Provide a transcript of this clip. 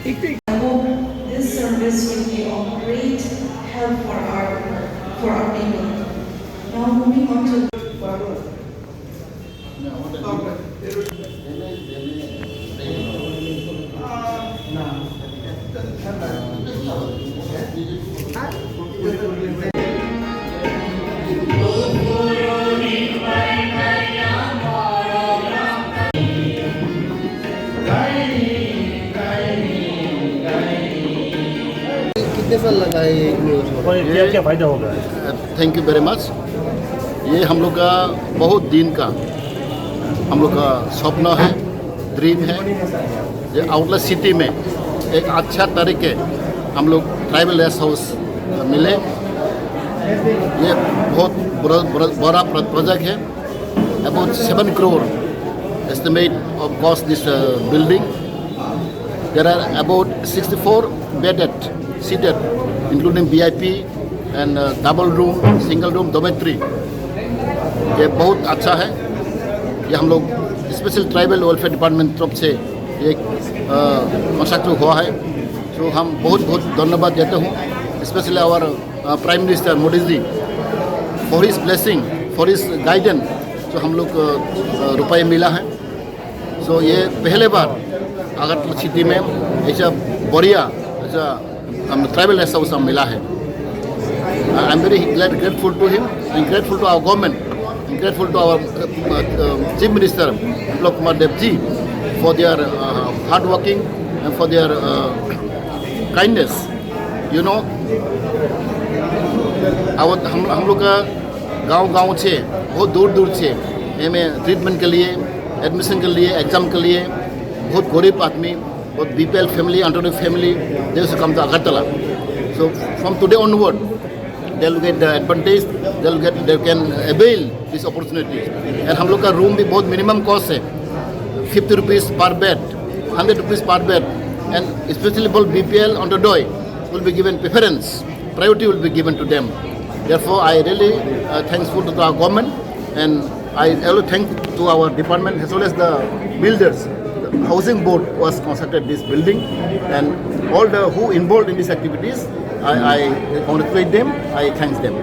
I hope this service will be of great help for our people. Now moving on to कितने साल लगा है ये क्या क्या फायदा होगा? Thank you very much. ये हम लोग का बहुत दिन का हम लोग का सपना है, ड्रीम है। ये आउटलेट सिटी में एक अच्छा तरीके हम लोग ट्राइबल रेस्ट हाउस मिले। ये बहुत बड़ा प्रोजेक्ट है। About 7 crore estimate of cost this building. There are about 64 bedded, seated, including VIP and double room, single room, dormitory. ये बहुत अच्छा है। ये हम लोग स्पेशल ट्राइबल वेलफेयर डिपार्टमेंट तरफ से ये कंस्ट्रक्ट हुआ है। तो हम बहुत बहुत धन्यवाद देते हूँ, specially our prime minister Modi ji for his blessing, for his guidance. जो हम लोग रुपये मिला है, सो ये पहले बार अगर सिटी में ऐसा बढ़िया ऐसा हम ट्राइबल रेस्ट हाउस मिला है। I am very grateful to him and grateful to our government, grateful to our Chief Minister Biplab Kumar Deb ji for their hard working and for their kindness. You know, हम लोग का गांव से बहुत दूर से हमें ट्रीटमेंट के लिए, एडमिशन के लिए, एग्जाम के लिए बहुत गरीब आदमी, बहुत BPL फैमिली, अंडर फैमिली, दे से कम तो Agartala. So from today onward, they will get the advantage, they can avail this opportunity. And हम लोग का रूम भी बहुत मिनिमम कॉस्ट है, 50 rupees per bed, 100 rupees per bed, and especially for BPL underdog will be given preference, priority will be given to them. Therefore, I really thankful to our government, and I also thank to our department as well as the builders. The housing board was constructed this building, and all the who involved in these activities. I congratulate them. I thank them.